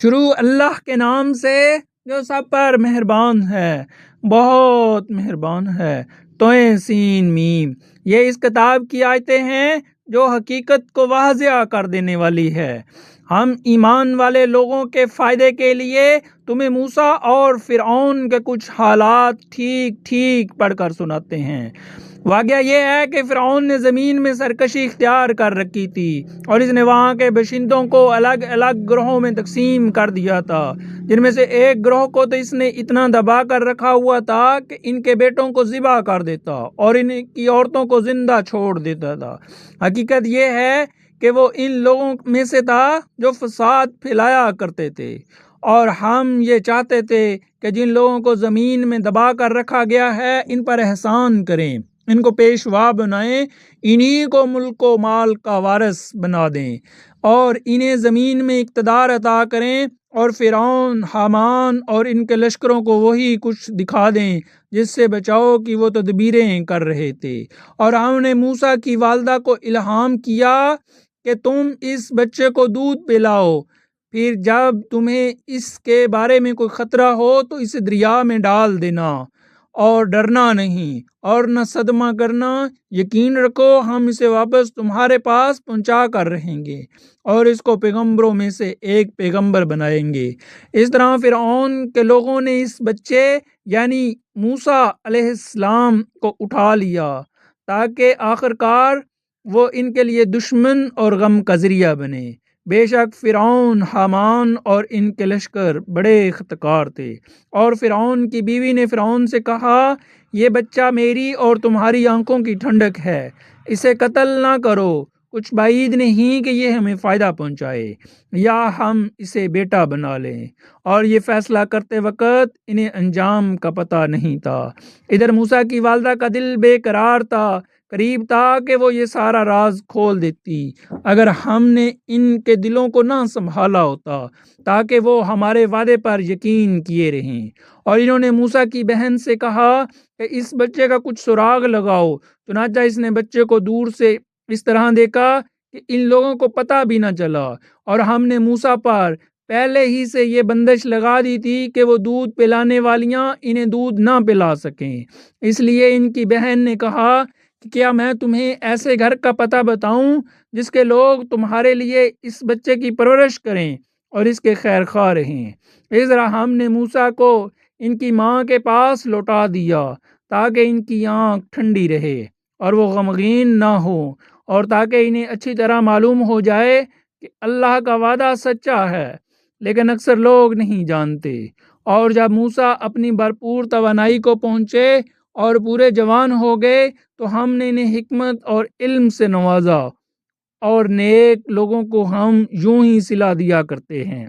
شروع اللہ کے نام سے جو سب پر مہربان ہے، بہت مہربان ہے۔ توئیں سین میم، یہ اس کتاب کی آیتیں ہیں جو حقیقت کو واضح کر دینے والی ہے۔ ہم ایمان والے لوگوں کے فائدے کے لیے تمہیں موسیٰ اور فرعون کے کچھ حالات ٹھیک ٹھیک پڑھ کر سناتے ہیں۔ واقعہ یہ ہے کہ فرعون نے زمین میں سرکشی اختیار کر رکھی تھی اور اس نے وہاں کے باشندوں کو الگ الگ گروہوں میں تقسیم کر دیا تھا، جن میں سے ایک گروہ کو تو اس نے اتنا دبا کر رکھا ہوا تھا کہ ان کے بیٹوں کو ذبح کر دیتا اور ان کی عورتوں کو زندہ چھوڑ دیتا تھا۔ حقیقت یہ ہے کہ وہ ان لوگوں میں سے تھا جو فساد پھیلایا کرتے تھے، اور ہم یہ چاہتے تھے کہ جن لوگوں کو زمین میں دبا کر رکھا گیا ہے ان پر احسان کریں، ان کو پیشوا بنائیں، انہی کو ملک و مال کا وارث بنا دیں اور انہیں زمین میں اقتدار عطا کریں، اور فرعون، حامان اور ان کے لشکروں کو وہی کچھ دکھا دیں جس سے بچاؤ کی وہ تدبیریں کر رہے تھے۔ اور ہم نے موسیٰ کی والدہ کو الہام کیا کہ تم اس بچے کو دودھ پلاؤ، پھر جب تمہیں اس کے بارے میں کوئی خطرہ ہو تو اسے دریا میں ڈال دینا، اور ڈرنا نہیں اور نہ صدمہ کرنا، یقین رکھو ہم اسے واپس تمہارے پاس پہنچا کر رہیں گے اور اس کو پیغمبروں میں سے ایک پیغمبر بنائیں گے۔ اس طرح فرعون کے لوگوں نے اس بچے یعنی موسیٰ علیہ السلام کو اٹھا لیا تاکہ آخرکار وہ ان کے لیے دشمن اور غم کا ذریعہ بنے۔ بے شک فرعون، حامان اور ان کے لشکر بڑے خطکار تھے۔ اور فرعون کی بیوی نے فرعون سے کہا، یہ بچہ میری اور تمہاری آنکھوں کی ٹھنڈک ہے، اسے قتل نہ کرو، کچھ بعید نہیں کہ یہ ہمیں فائدہ پہنچائے یا ہم اسے بیٹا بنا لیں۔ اور یہ فیصلہ کرتے وقت انہیں انجام کا پتہ نہیں تھا۔ ادھر موسیٰ کی والدہ کا دل بے قرار تھا، قریب تھا کہ وہ یہ سارا راز کھول دیتی اگر ہم نے ان کے دلوں کو نہ سنبھالا ہوتا تاکہ وہ ہمارے وعدے پر یقین کیے رہیں۔ اور انہوں نے موسیٰ کی بہن سے کہا کہ اس بچے کا کچھ سراغ لگاؤ، چنانچہ اس نے بچے کو دور سے اس طرح دیکھا کہ ان لوگوں کو پتہ بھی نہ چلا، اور ہم نے موسیٰ پر پہلے ہی سے یہ بندش لگا دی تھی کہ وہ دودھ پلانے والیاں انہیں دودھ نہ پلا سکیں۔ اس لیے ان کی بہن نے کہا کہ کیا میں تمہیں ایسے گھر کا پتہ بتاؤں جس کے لوگ تمہارے لیے اس بچے کی پرورش کریں اور اس کے خیر خواہ رہیں۔ اس طرح ہم نے موسیٰ کو ان کی ماں کے پاس لوٹا دیا تاکہ ان کی آنکھ ٹھنڈی رہے اور وہ غمگین نہ ہو، اور تاکہ انہیں اچھی طرح معلوم ہو جائے کہ اللہ کا وعدہ سچا ہے، لیکن اکثر لوگ نہیں جانتے۔ اور جب موسیٰ اپنی بھرپور توانائی کو پہنچے اور پورے جوان ہو گئے تو ہم نے انہیں حکمت اور علم سے نوازا، اور نیک لوگوں کو ہم یوں ہی صلہ دیا کرتے ہیں۔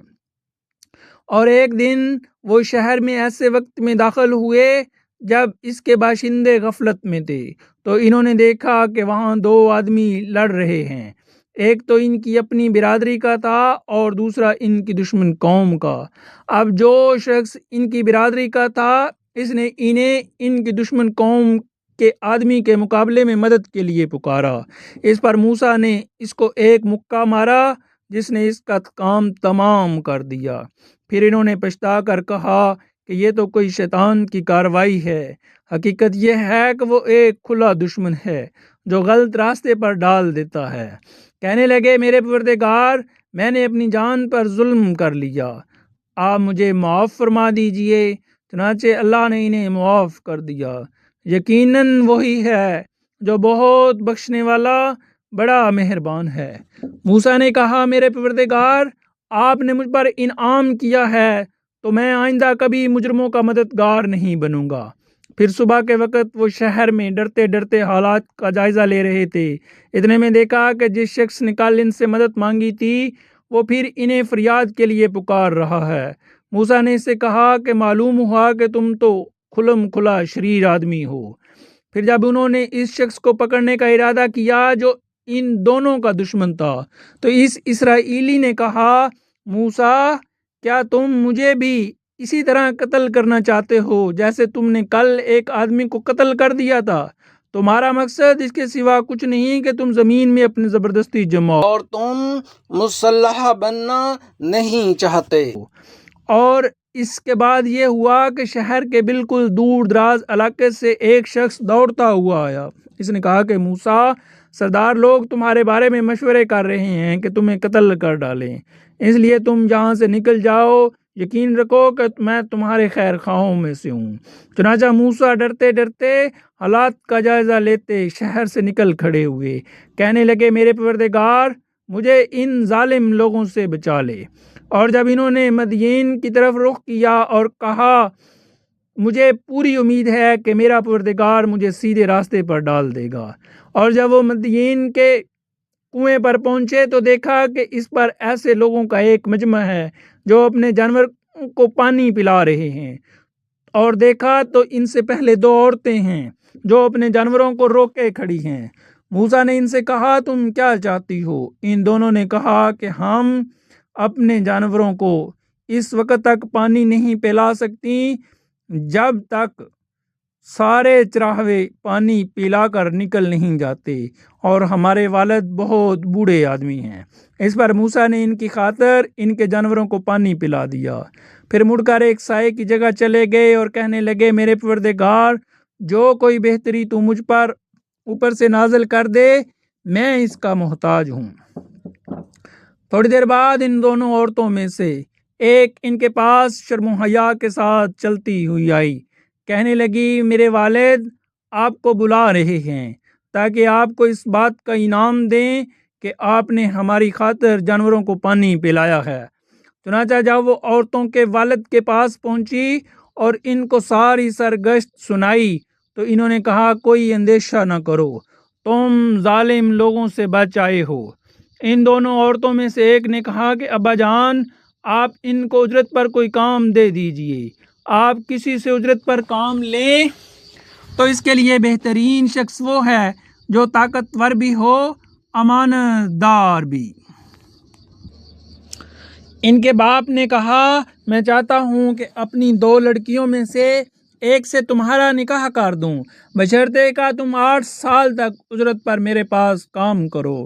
اور ایک دن وہ شہر میں ایسے وقت میں داخل ہوئے جب اس کے باشندے غفلت میں تھے، تو انہوں نے دیکھا کہ وہاں دو آدمی لڑ رہے ہیں، ایک تو ان کی اپنی برادری کا تھا اور دوسرا ان کی دشمن قوم کا۔ اب جو شخص ان کی برادری کا تھا اس نے انہیں ان کی دشمن قوم کے آدمی کے مقابلے میں مدد کے لیے پکارا۔ اس پر موسیٰ نے اس کو ایک مکہ مارا جس نے اس کا کام تمام کر دیا۔ پھر انہوں نے پچھتا کر کہا کہ یہ تو کوئی شیطان کی کارروائی ہے، حقیقت یہ ہے کہ وہ ایک کھلا دشمن ہے جو غلط راستے پر ڈال دیتا ہے۔ کہنے لگے، میرے پروردگار، میں نے اپنی جان پر ظلم کر لیا، آپ مجھے معاف فرما دیجئے۔ چنانچہ اللہ نے انہیں معاف کر دیا، یقیناً وہی ہے جو بہت بخشنے والا بڑا مہربان ہے۔ موسیٰ نے کہا، میرے پروردگار، آپ نے مجھ پر انعام کیا ہے تو میں آئندہ کبھی مجرموں کا مددگار نہیں بنوں گا۔ پھر صبح کے وقت وہ شہر میں ڈرتے ڈرتے حالات کا جائزہ لے رہے تھے، اتنے میں دیکھا کہ جس شخص نے کل ان سے مدد مانگی تھی وہ پھر انہیں فریاد کے لیے پکار رہا ہے۔ موسیٰ نے اس سے کہا کہ معلوم ہوا کہ تم تو کھلم کھلا شریر آدمی ہو۔ پھر جب انہوں نے اس شخص کو پکڑنے کا ارادہ کیا جو ان دونوں کا دشمن تھا تو اس اسرائیلی نے کہا، موسیٰ، کیا تم مجھے بھی اسی طرح قتل کرنا چاہتے ہو جیسے تم نے کل ایک آدمی کو قتل کر دیا تھا؟ تمہارا مقصد اس کے سوا کچھ نہیں کہ تم زمین میں اپنی زبردستی جماؤ اور تم مسلح بننا نہیں چاہتے۔ اور اس کے بعد یہ ہوا کہ شہر کے بالکل دور دراز علاقے سے ایک شخص دوڑتا ہوا آیا۔ اس نے کہا کہ موسیٰ، سردار لوگ تمہارے بارے میں مشورے کر رہے ہیں کہ تمہیں قتل کر ڈالیں، اس لیے تم یہاں سے نکل جاؤ، یقین رکھو کہ میں تمہارے خیر خواہوں میں سے ہوں۔ چنانچہ موسیٰ ڈرتے ڈرتے حالات کا جائزہ لیتے شہر سے نکل کھڑے ہوئے، کہنے لگے میرے پروردگار، مجھے ان ظالم لوگوں سے بچا لے۔ اور جب انہوں نے مدین کی طرف رخ کیا اور کہا مجھے پوری امید ہے کہ میرا پروردگار مجھے سیدھے راستے پر ڈال دے گا، اور جب وہ مدین کے کنویں پر پہنچے تو دیکھا کہ اس پر ایسے لوگوں کا ایک مجمع ہے جو اپنے جانور کو پانی پلا رہے ہیں، اور دیکھا تو ان سے پہلے دو عورتیں ہیں جو اپنے جانوروں کو روکے کھڑی ہیں۔ موسیٰ نے ان سے کہا تم کیا چاہتی ہو؟ ان دونوں نے کہا کہ ہم اپنے جانوروں کو اس وقت تک پانی نہیں پلا سکتی جب تک سارے چراہوے پانی پلا کر نکل نہیں جاتے، اور ہمارے والد بہت بوڑھے آدمی ہیں۔ اس پر موسیٰ نے ان کی خاطر ان کے جانوروں کو پانی پلا دیا، پھر مڑ کر ایک سائے کی جگہ چلے گئے اور کہنے لگے میرے پروردگار، جو کوئی بہتری تو مجھ پر اوپر سے نازل کر دے، میں اس کا محتاج ہوں۔ تھوڑی دیر بعد ان دونوں عورتوں میں سے ایک ان کے پاس شرم و حیا کے ساتھ چلتی ہوئی آئی، کہنے لگی میرے والد آپ کو بلا رہے ہیں تاکہ آپ کو اس بات کا انعام دیں کہ آپ نے ہماری خاطر جانوروں کو پانی پلایا ہے۔ چنانچہ جب وہ عورتوں کے والد کے پاس پہنچی اور ان کو ساری سرگشت سنائی تو انہوں نے کہا کوئی اندیشہ نہ کرو، تم ظالم لوگوں سے بچ آئے ہو۔ ان دونوں عورتوں میں سے ایک نے کہا کہ ابا جان، آپ ان کو اجرت پر کوئی کام دے دیجئے۔ آپ کسی سے اجرت پر کام لیں تو اس کے لیے بہترین شخص وہ ہے جو طاقتور بھی ہو، امانت دار بھی۔ ان کے باپ نے کہا میں چاہتا ہوں کہ اپنی دو لڑکیوں میں سے ایک سے تمہارا نکاح کر دوں، بشرطے کہ تم 8 سال تک اجرت پر میرے پاس کام کرو،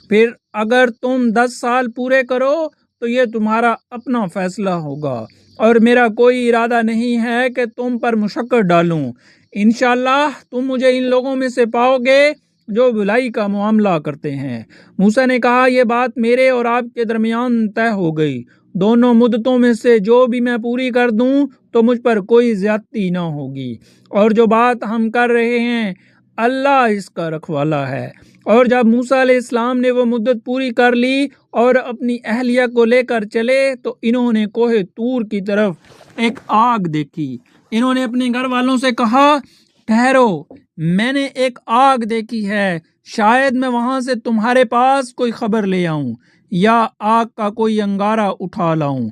پھر اگر تم 10 سال پورے کرو تو یہ تمہارا اپنا فیصلہ ہوگا، اور میرا کوئی ارادہ نہیں ہے کہ تم پر مشقت ڈالوں۔ انشاءاللہ تم مجھے ان لوگوں میں سے پاؤ گے جو بھلائی کا معاملہ کرتے ہیں۔ موسیٰ نے کہا یہ بات میرے اور آپ کے درمیان طے ہو گئی، دونوں مدتوں میں سے جو بھی میں پوری کر دوں تو مجھ پر کوئی زیادتی نہ ہوگی، اور جو بات ہم کر رہے ہیں اللہ اس کا رکھوالا ہے۔ اور جب موسیٰ علیہ السلام نے وہ مدت پوری کر لی اور اپنی اہلیہ کو لے کر چلے تو انہوں نے کوہ طور کی طرف ایک آگ دیکھی۔ انہوں نے اپنے گھر والوں سے کہا ٹھہرو، میں نے ایک آگ دیکھی ہے، شاید میں وہاں سے تمہارے پاس کوئی خبر لے آؤں یا آگ کا کوئی انگارہ اٹھا لاؤں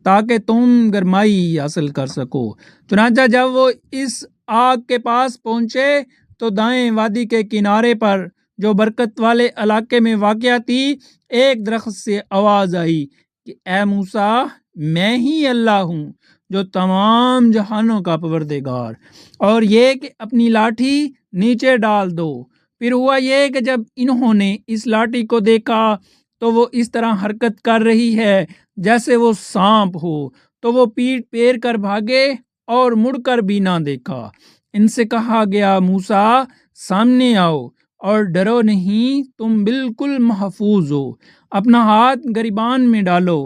تاکہ تم گرمائی حاصل کر سکو۔ چنانچہ جب وہ اس آگ کے پاس پہنچے تو دائیں وادی کے کنارے پر جو برکت والے علاقے میں واقع تھی ایک درخت سے آواز آئی کہ اے موسیٰ، میں ہی اللہ ہوں جو تمام جہانوں کا پروردگار، اور یہ کہ اپنی لاٹھی نیچے ڈال دو۔ پھر ہوا یہ کہ جب انہوں نے اس لاٹھی کو دیکھا تو وہ اس طرح حرکت کر رہی ہے جیسے وہ سانپ ہو، تو وہ پیٹ پھیر کر بھاگے اور مڑ کر بھی نہ دیکھا۔ ان سے کہا گیا موسیٰ سامنے آؤ اور ڈرو نہیں، تم بالکل محفوظ ہو، اپنا ہاتھ گریبان میں ڈالو،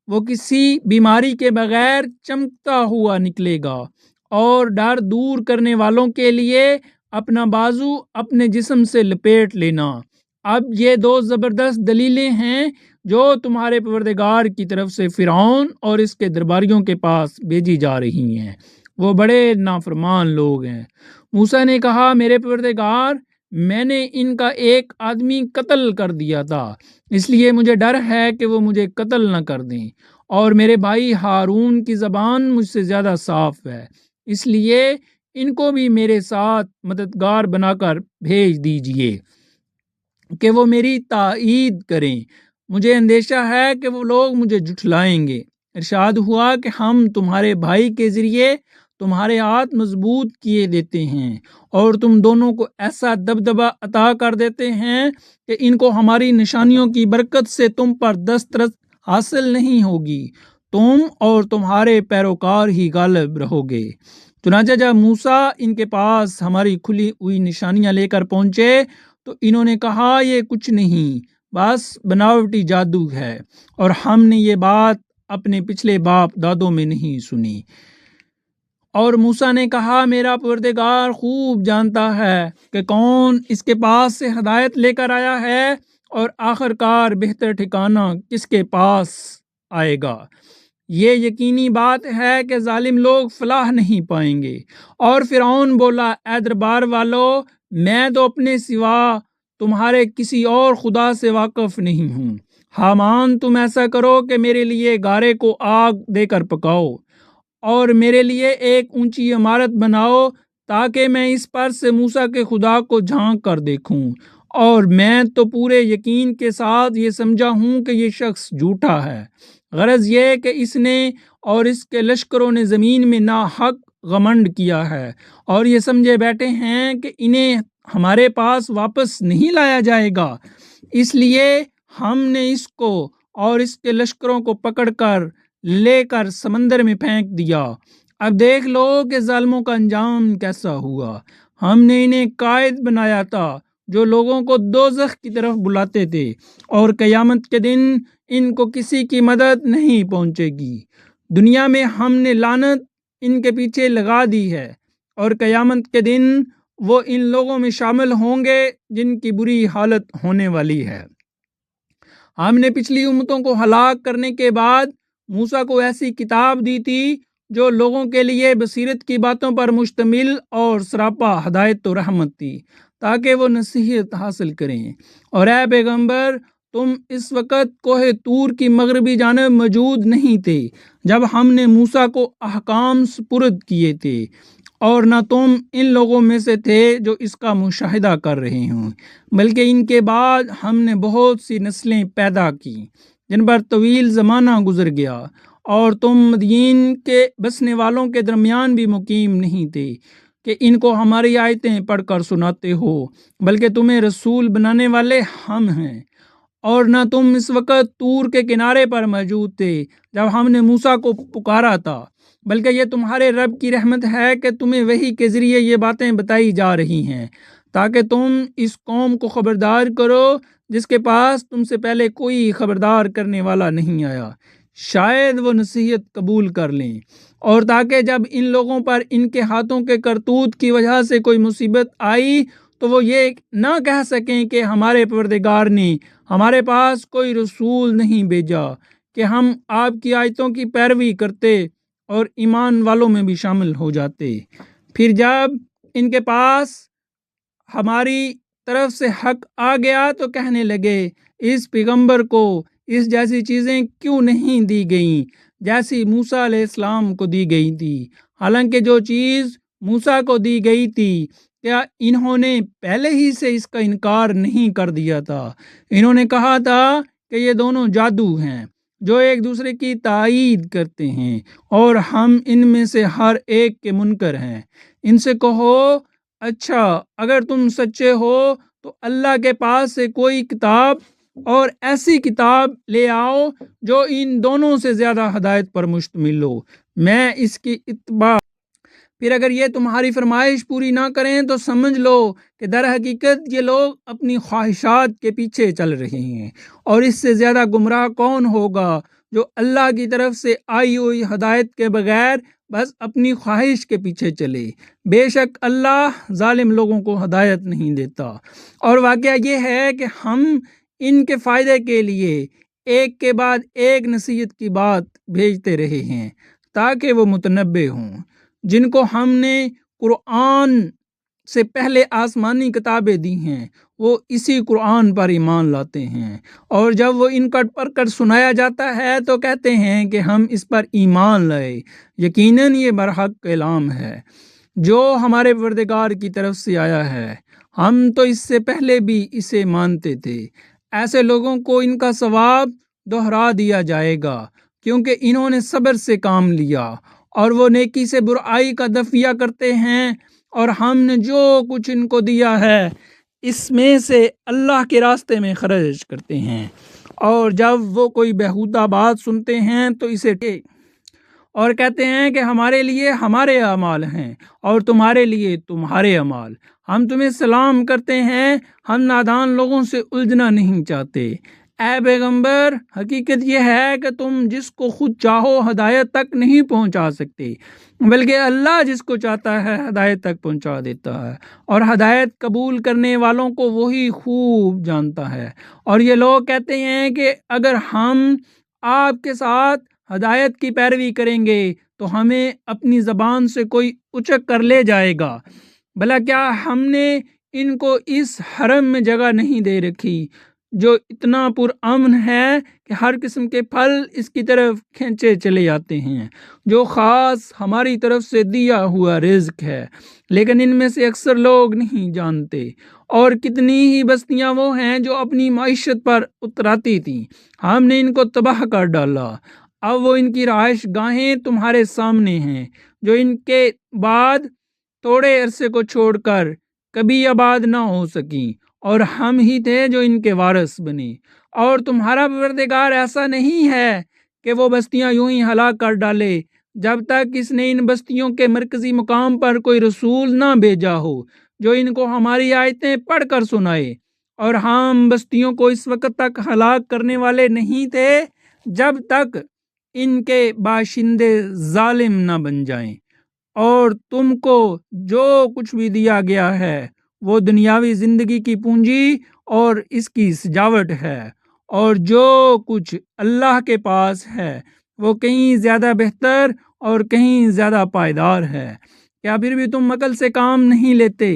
وہ کسی بیماری کے بغیر چمکتا ہوا نکلے گا، اور ڈر دور کرنے والوں کے لیے اپنا بازو اپنے جسم سے لپیٹ لینا۔ اب یہ 2 زبردست دلیلیں ہیں جو تمہارے پروردگار کی طرف سے فرعون اور اس کے درباریوں کے پاس بھیجی جا رہی ہیں، وہ بڑے نافرمان لوگ ہیں۔ موسیٰ نے کہا میرے پروردگار، میں نے ان کا ایک آدمی قتل کر دیا تھا، اس لیے مجھے ڈر ہے کہ وہ مجھے قتل نہ کر دیں، اور میرے بھائی ہارون کی زبان مجھ سے زیادہ صاف ہے، اس لیے ان کو بھی میرے ساتھ مددگار بنا کر بھیج دیجئے کہ وہ میری تائید کریں، مجھے اندیشہ ہے کہ وہ لوگ مجھے جھٹلائیں گے۔ ارشاد ہوا کہ ہم تمہارے بھائی کے ذریعے تمہارے ہاتھ مضبوط کیے دیتے ہیں اور تم دونوں کو ایسا دبدبا عطا کر دیتے ہیں کہ ان کو ہماری نشانیوں کی برکت سے تم پر دسترس حاصل نہیں ہوگی، تم اور تمہارے پیروکار ہی غالب رہو گے۔ چنانچہ جب موسیٰ ان کے پاس ہماری کھلی ہوئی نشانیاں لے کر پہنچے تو انہوں نے کہا یہ کچھ نہیں، بس بناوٹی جادو ہے، اور ہم نے یہ بات اپنے پچھلے باپ دادوں میں نہیں سنی۔ اور موسیٰ نے کہا میرا پروردگار خوب جانتا ہے کہ کون اس کے پاس سے ہدایت لے کر آیا ہے، اور آخر کار بہتر ٹھکانہ کس کے پاس آئے گا۔ یہ یقینی بات ہے کہ ظالم لوگ فلاح نہیں پائیں گے۔ اور فرعون بولا اے دربار والو، میں تو اپنے سوا تمہارے کسی اور خدا سے واقف نہیں ہوں۔ حامان تم ایسا کرو کہ میرے لیے گارے کو آگ دے کر پکاؤ اور میرے لیے ایک اونچی عمارت بناؤ تاکہ میں اس پر سے موسیٰ کے خدا کو جھانک کر دیکھوں، اور میں تو پورے یقین کے ساتھ یہ سمجھا ہوں کہ یہ شخص جھوٹا ہے۔ غرض یہ کہ اس نے اور اس کے لشکروں نے زمین میں ناحق غمنڈ کیا ہے، اور یہ سمجھے بیٹھے ہیں کہ انہیں ہمارے پاس واپس نہیں لایا جائے گا، اس لیے ہم نے اس کو اور اس کے لشکروں کو پکڑ کر لے کر سمندر میں پھینک دیا۔ اب دیکھ لو کہ ظالموں کا انجام کیسا ہوا۔ ہم نے انہیں قائد بنایا تھا جو لوگوں کو دوزخ کی طرف بلاتے تھے، اور قیامت کے دن ان کو کسی کی مدد نہیں پہنچے گی۔ دنیا میں ہم نے لعنت ان کے پیچھے لگا دی ہے، اور قیامت کے دن وہ ان لوگوں میں شامل ہوں گے جن کی بری حالت ہونے والی ہے۔ ہم نے پچھلی امتوں کو ہلاک کرنے کے بعد موسیٰ کو ایسی کتاب دی تھی جو لوگوں کے لیے بصیرت کی باتوں پر مشتمل اور سراپا ہدایت و رحمت تھی، تاکہ وہ نصیحت حاصل کریں۔ اور اے پیغمبر، تم اس وقت کوہ طور کی مغربی جانب موجود نہیں تھے جب ہم نے موسیٰ کو احکام سپرد کیے تھے، اور نہ تم ان لوگوں میں سے تھے جو اس کا مشاہدہ کر رہے ہوں، بلکہ ان کے بعد ہم نے بہت سی نسلیں پیدا کی جن پر طویل زمانہ گزر گیا، اور تم مدین کے بسنے والوں کے درمیان بھی مقیم نہیں تھے کہ ان کو ہماری آیتیں پڑھ کر سناتے ہو، بلکہ تمہیں رسول بنانے والے ہم ہیں۔ اور نہ تم اس وقت طور کے کنارے پر موجود تھے جب ہم نے موسیٰ کو پکارا تھا، بلکہ یہ تمہارے رب کی رحمت ہے کہ تمہیں وحی کے ذریعے یہ باتیں بتائی جا رہی ہیں، تاکہ تم اس قوم کو خبردار کرو جس کے پاس تم سے پہلے کوئی خبردار کرنے والا نہیں آیا، شاید وہ نصیحت قبول کر لیں، اور تاکہ جب ان لوگوں پر ان کے ہاتھوں کے کرتوت کی وجہ سے کوئی مصیبت آئی تو وہ یہ نہ کہہ سکیں کہ ہمارے پروردگار نے ہمارے پاس کوئی رسول نہیں بھیجا کہ ہم آپ کی آیتوں کی پیروی کرتے اور ایمان والوں میں بھی شامل ہو جاتے۔ پھر جب ان کے پاس ہماری طرف سے حق آ گیا تو کہنے لگے اس پیغمبر کو اس جیسی چیزیں کیوں نہیں دی گئیں جیسی موسیٰ علیہ السلام کو دی گئی تھی، حالانکہ جو چیز موسیٰ کو دی گئی تھی کیا انہوں نے پہلے ہی سے اس کا انکار نہیں کر دیا تھا؟ انہوں نے کہا تھا کہ یہ دونوں جادو ہیں جو ایک دوسرے کی تائید کرتے ہیں، اور ہم ان میں سے ہر ایک کے منکر ہیں۔ ان سے کہو اچھا اگر تم سچے ہو تو اللہ کے پاس سے کوئی کتاب اور ایسی کتاب لے آؤ جو ان دونوں سے زیادہ ہدایت پر مشتمل ہو، میں اس کی اتباع۔ پھر اگر یہ تمہاری فرمائش پوری نہ کریں تو سمجھ لو کہ در حقیقت یہ لوگ اپنی خواہشات کے پیچھے چل رہے ہیں، اور اس سے زیادہ گمراہ کون ہوگا جو اللہ کی طرف سے آئی ہوئی ہدایت کے بغیر بس اپنی خواہش کے پیچھے چلے۔ بے شک اللہ ظالم لوگوں کو ہدایت نہیں دیتا۔ اور واقعہ یہ ہے کہ ہم ان کے فائدے کے لیے ایک کے بعد ایک نصیحت کی بات بھیجتے رہے ہیں تاکہ وہ متنبہ ہوں۔ جن کو ہم نے قرآن سے پہلے آسمانی کتابیں دی ہیں وہ اسی قرآن پر ایمان لاتے ہیں، اور جب وہ ان کا پڑھ کر سنایا جاتا ہے تو کہتے ہیں کہ ہم اس پر ایمان لائے، یقیناً یہ برحق کلام ہے جو ہمارے پروردگار کی طرف سے آیا ہے، ہم تو اس سے پہلے بھی اسے مانتے تھے۔ ایسے لوگوں کو ان کا ثواب دوہرا دیا جائے گا کیونکہ انہوں نے صبر سے کام لیا اور وہ نیکی سے برائی کا دفیہ کرتے ہیں، اور ہم نے جو کچھ ان کو دیا ہے اس میں سے اللہ کے راستے میں خرچ کرتے ہیں، اور جب وہ کوئی بیہودہ بات سنتے ہیں تو اسے اور کہتے ہیں کہ ہمارے لیے ہمارے اعمال ہیں اور تمہارے لیے تمہارے اعمال، ہم تمہیں سلام کرتے ہیں، ہم نادان لوگوں سے الجھنا نہیں چاہتے۔ اے پیغمبر، حقیقت یہ ہے کہ تم جس کو خود چاہو ہدایت تک نہیں پہنچا سکتے، بلکہ اللہ جس کو چاہتا ہے ہدایت تک پہنچا دیتا ہے، اور ہدایت قبول کرنے والوں کو وہی خوب جانتا ہے۔ اور یہ لوگ کہتے ہیں کہ اگر ہم آپ کے ساتھ ہدایت کی پیروی کریں گے تو ہمیں اپنی زبان سے کوئی اچک کر لے جائے گا، بھلا کیا ہم نے ان کو اس حرم میں جگہ نہیں دے رکھی جو اتنا پرامن ہے کہ ہر قسم کے پھل اس کی طرف کھینچے چلے آتے ہیں، جو خاص ہماری طرف سے دیا ہوا رزق ہے، لیکن ان میں سے اکثر لوگ نہیں جانتے۔ اور کتنی ہی بستیاں وہ ہیں جو اپنی معیشت پر اتراتی تھیں، ہم نے ان کو تباہ کر ڈالا، اب وہ ان کی رہائش گاہیں تمہارے سامنے ہیں، جو ان کے بعد تھوڑے عرصے کو چھوڑ کر کبھی آباد نہ ہو سکیں، اور ہم ہی تھے جو ان کے وارث بنے۔ اور تمہارا پروردگار ایسا نہیں ہے کہ وہ بستیاں یوں ہی ہلاک کر ڈالے جب تک اس نے ان بستیوں کے مرکزی مقام پر کوئی رسول نہ بھیجا ہو جو ان کو ہماری آیتیں پڑھ کر سنائے، اور ہم بستیوں کو اس وقت تک ہلاک کرنے والے نہیں تھے جب تک ان کے باشندے ظالم نہ بن جائیں۔ اور تم کو جو کچھ بھی دیا گیا ہے وہ دنیاوی زندگی کی پونجی اور اس کی سجاوٹ ہے، اور جو کچھ اللہ کے پاس ہے وہ کہیں زیادہ بہتر اور کہیں زیادہ پائیدار ہے۔ کیا پھر بھی تم عقل سے کام نہیں لیتے؟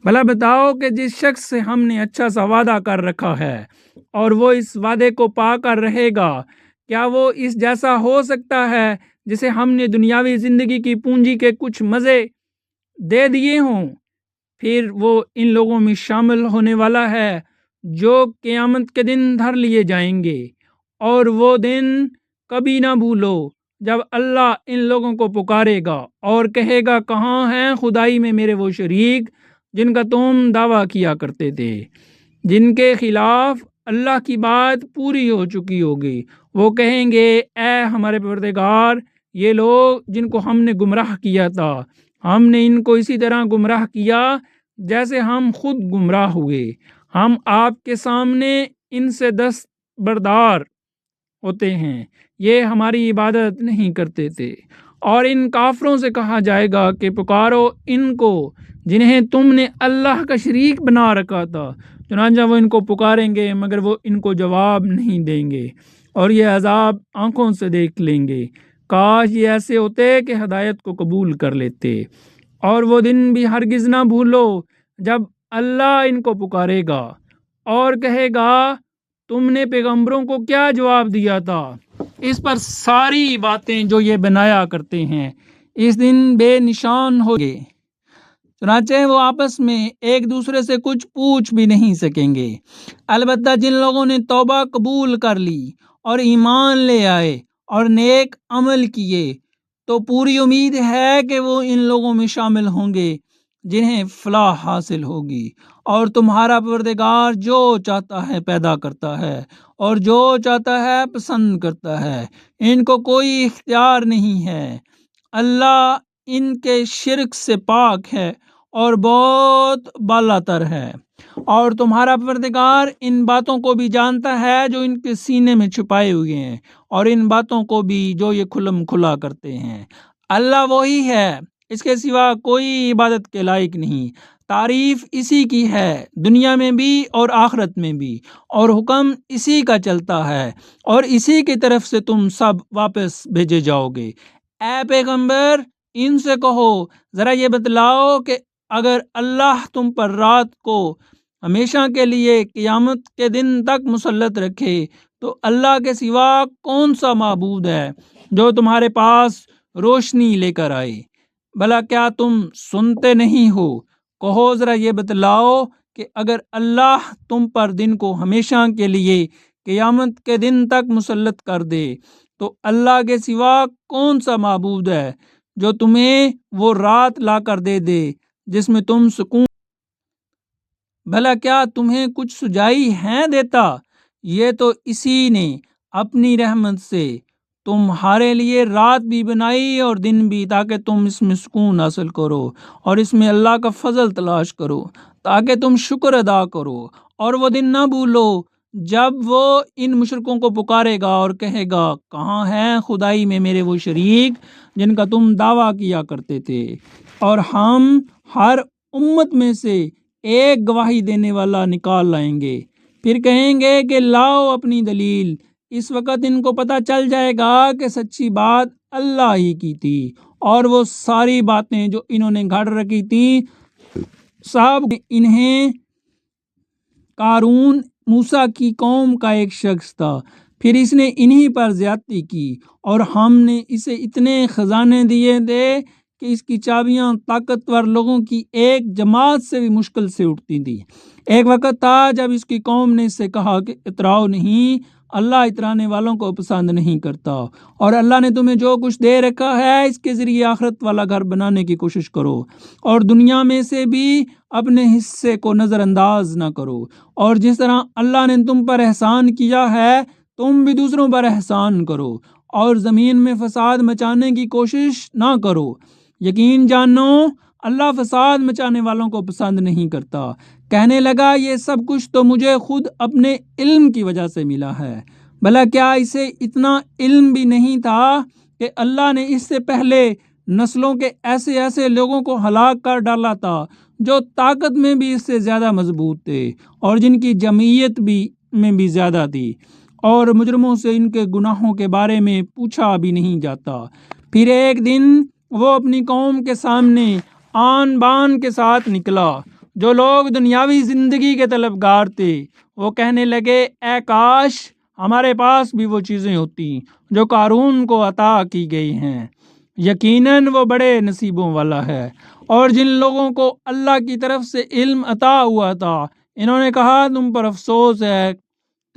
بھلا بتاؤ کہ جس شخص سے ہم نے اچھا سا وعدہ کر رکھا ہے اور وہ اس وعدے کو پا کر رہے گا، کیا وہ اس جیسا ہو سکتا ہے جسے ہم نے دنیاوی زندگی کی پونجی کے کچھ مزے دے دیے ہوں؟ پھر وہ ان لوگوں میں شامل ہونے والا ہے جو قیامت کے دن دھر لیے جائیں گے، اور وہ دن کبھی نہ بھولو جب اللہ ان لوگوں کو پکارے گا اور کہے گا، کہاں ہیں خدائی میں میرے وہ شریک جن کا تم دعویٰ کیا کرتے تھے، جن کے خلاف اللہ کی بات پوری ہو چکی ہوگی۔ وہ کہیں گے، اے ہمارے پروردگار، یہ لوگ جن کو ہم نے گمراہ کیا تھا، ہم نے ان کو اسی طرح گمراہ کیا جیسے ہم خود گمراہ ہوئے، ہم آپ کے سامنے ان سے دستبردار ہوتے ہیں، یہ ہماری عبادت نہیں کرتے تھے۔ اور ان کافروں سے کہا جائے گا کہ پکارو ان کو جنہیں تم نے اللہ کا شریک بنا رکھا تھا، چنانچہ وہ ان کو پکاریں گے مگر وہ ان کو جواب نہیں دیں گے، اور یہ عذاب آنکھوں سے دیکھ لیں گے۔ کاش یہ ایسے ہوتے کہ ہدایت کو قبول کر لیتے۔ اور وہ دن بھی ہرگز نہ بھولو جب اللہ ان کو پکارے گا اور کہے گا، تم نے پیغمبروں کو کیا جواب دیا تھا؟ اس پر ساری باتیں جو یہ بنایا کرتے ہیں اس دن بے نشان ہو گے، چنانچہ وہ آپس میں ایک دوسرے سے کچھ پوچھ بھی نہیں سکیں گے۔ البتہ جن لوگوں نے توبہ قبول کر لی اور ایمان لے آئے اور نیک عمل کیے تو پوری امید ہے کہ وہ ان لوگوں میں شامل ہوں گے جنہیں فلاح حاصل ہوگی۔ اور تمہارا پروردگار جو چاہتا ہے پیدا کرتا ہے اور جو چاہتا ہے پسند کرتا ہے، ان کو کوئی اختیار نہیں ہے۔ اللہ ان کے شرک سے پاک ہے اور بہت بالا تر ہے۔ اور تمہارا پروردگار ان باتوں کو بھی جانتا ہے جو ان کے سینے میں چھپائے ہوئے ہیں، اور ان باتوں کو بھی جو یہ کھلم کھلا کرتے ہیں۔ اللہ وہی ہے، اس کے سوا کوئی عبادت کے لائق نہیں۔ تعریف اسی کی ہے، دنیا میں بھی اور آخرت میں بھی، اور حکم اسی کا چلتا ہے، اور اسی کی طرف سے تم سب واپس بھیجے جاؤ گے۔ اے پیغمبر، ان سے کہو، ذرا یہ بتلاؤ کہ اگر اللہ تم پر رات کو ہمیشہ کے لیے قیامت کے دن تک مسلط رکھے تو اللہ کے سوا کون سا معبود ہے جو تمہارے پاس روشنی لے کر آئے؟ بھلا کیا تم سنتے نہیں ہو؟ کہو ذرا یہ بتلاؤ کہ اگر اللہ تم پر دن کو ہمیشہ کے لیے قیامت کے دن تک مسلط کر دے تو اللہ کے سوا کون سا معبود ہے جو تمہیں وہ رات لا کر دے دے جس میں تم سکون، بھلا کیا تمہیں کچھ سجائی ہے دیتا؟ یہ تو اسی نے اپنی رحمت سے تمہارے لیے رات بھی بنائی اور دن بھی، تاکہ تم اس میں سکون حاصل کرو اور اس میں اللہ کا فضل تلاش کرو، تاکہ تم شکر ادا کرو اور وہ دن نہ بھولو جب وہ ان مشرکوں کو پکارے گا اور کہے گا، کہاں ہیں خدائی میں میرے وہ شریک جن کا تم دعویٰ کیا کرتے تھے، اور ہم ہر امت میں سے ایک گواہی دینے والا نکال لائیں گے، پھر کہیں گے کہ لاؤ اپنی دلیل۔ اس وقت ان کو پتہ چل جائے گا کہ سچی بات اللہ ہی کی تھی، اور وہ ساری باتیں جو انہوں نے گھڑ رکھی تھیں سب انہیں قارون موسیٰ کی قوم کا ایک شخص تھا، پھر اس نے انہی پر زیادتی کی، اور ہم نے اسے اتنے خزانے دیے تھے کہ اس کی چابیاں طاقتور لوگوں کی ایک جماعت سے بھی مشکل سے اٹھتی تھیں۔ ایک وقت تھا جب اس کی قوم نے اس سے کہا کہ اتراؤ نہیں، اللہ اترانے والوں کو پسند نہیں کرتا، اور اللہ نے تمہیں جو کچھ دے رکھا ہے اس کے ذریعے آخرت والا گھر بنانے کی کوشش کرو، اور دنیا میں سے بھی اپنے حصے کو نظر انداز نہ کرو، اور جس طرح اللہ نے تم پر احسان کیا ہے تم بھی دوسروں پر احسان کرو، اور زمین میں فساد مچانے کی کوشش نہ کرو، یقین جانو اللہ فساد مچانے والوں کو پسند نہیں کرتا۔ کہنے لگا، یہ سب کچھ تو مجھے خود اپنے علم کی وجہ سے ملا ہے، بھلا کیا اسے اتنا علم بھی نہیں تھا کہ اللہ نے اس سے پہلے نسلوں کے ایسے ایسے لوگوں کو ہلاک کر ڈالا تھا جو طاقت میں بھی اس سے زیادہ مضبوط تھے اور جن کی جمعیت بھی میں بھی زیادہ تھی، اور مجرموں سے ان کے گناہوں کے بارے میں پوچھا بھی نہیں جاتا۔ پھر ایک دن وہ اپنی قوم کے سامنے آن بان کے ساتھ نکلا۔ جو لوگ دنیاوی زندگی کے طلبگار تھے وہ کہنے لگے، اے کاش ہمارے پاس بھی وہ چیزیں ہوتی جو قارون کو عطا کی گئی ہیں، یقیناً وہ بڑے نصیبوں والا ہے۔ اور جن لوگوں کو اللہ کی طرف سے علم عطا ہوا تھا انہوں نے کہا، تم پر افسوس ہے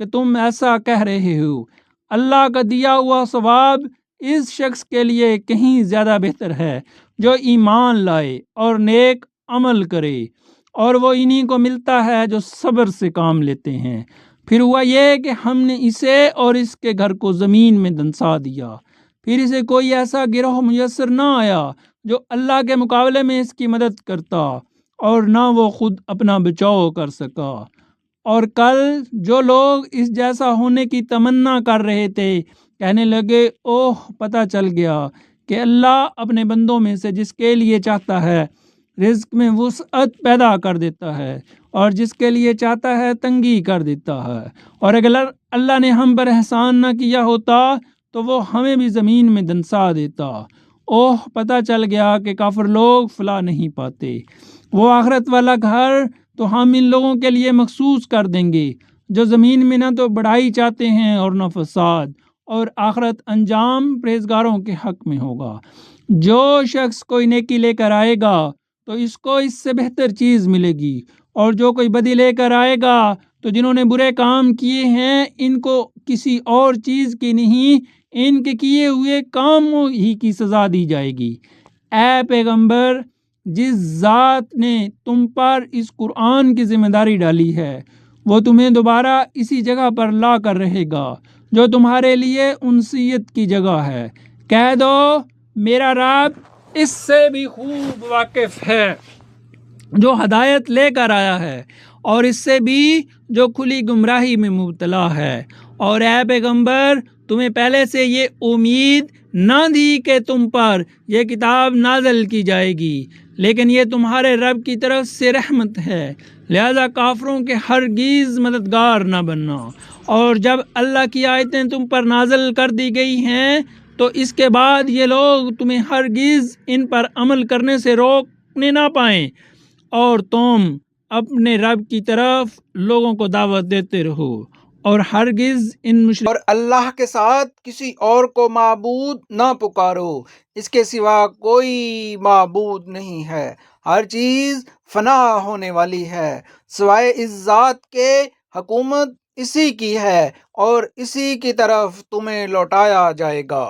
کہ تم ایسا کہہ رہے ہو، اللہ کا دیا ہوا ثواب اس شخص کے لیے کہیں زیادہ بہتر ہے جو ایمان لائے اور نیک عمل کرے، اور وہ انہی کو ملتا ہے جو صبر سے کام لیتے ہیں۔ پھر ہوا یہ کہ ہم نے اسے اور اس کے گھر کو زمین میں دنسا دیا، پھر اسے کوئی ایسا گروہ میسر نہ آیا جو اللہ کے مقابلے میں اس کی مدد کرتا، اور نہ وہ خود اپنا بچاؤ کر سکا۔ اور کل جو لوگ اس جیسا ہونے کی تمنا کر رہے تھے کہنے لگے، اوہ پتہ چل گیا کہ اللہ اپنے بندوں میں سے جس کے لیے چاہتا ہے رزق میں وسعت پیدا کر دیتا ہے اور جس کے لیے چاہتا ہے تنگی کر دیتا ہے، اور اگر اللہ نے ہم پر احسان نہ کیا ہوتا تو وہ ہمیں بھی زمین میں دنسا دیتا۔ اوہ پتہ چل گیا کہ کافر لوگ فلاح نہیں پاتے۔ وہ آخرت والا گھر تو ہم ان لوگوں کے لیے مخصوص کر دیں گے جو زمین میں نہ تو بڑائی چاہتے ہیں اور نہ فساد، اور آخرت انجام پرہیزگاروں کے حق میں ہوگا۔ جو شخص کوئی نیکی لے کر آئے گا تو اس کو اس سے بہتر چیز ملے گی، اور جو کوئی بدی لے کر آئے گا تو جنہوں نے برے کام کیے ہیں ان کو کسی اور چیز کی نہیں، ان کے کیے ہوئے کاموں ہی کی سزا دی جائے گی۔ اے پیغمبر، جس ذات نے تم پر اس قرآن کی ذمہ داری ڈالی ہے وہ تمہیں دوبارہ اسی جگہ پر لا کر رہے گا جو تمہارے لیے انسیت کی جگہ ہے۔ کہہ دو، میرا رب اس سے بھی خوب واقف ہے جو ہدایت لے کر آیا ہے، اور اس سے بھی جو کھلی گمراہی میں مبتلا ہے۔ اور اے پیغمبر، تمہیں پہلے سے یہ امید نہ تھی کہ تم پر یہ کتاب نازل کی جائے گی، لیکن یہ تمہارے رب کی طرف سے رحمت ہے، لہذا کافروں کے ہرگز مددگار نہ بننا۔ اور جب اللہ کی آیتیں تم پر نازل کر دی گئی ہیں تو اس کے بعد یہ لوگ تمہیں ہرگز ان پر عمل کرنے سے روکنے نہ پائیں، اور تم اپنے رب کی طرف لوگوں کو دعوت دیتے رہو، اور ہرگز ان اور اللہ کے ساتھ کسی اور کو معبود نہ پکارو، اس کے سوا کوئی معبود نہیں ہے۔ ہر چیز فنا ہونے والی ہے سوائے اس ذات کے، حکومت اسی کی ہے اور اسی کی طرف تمہیں لوٹایا جائے گا۔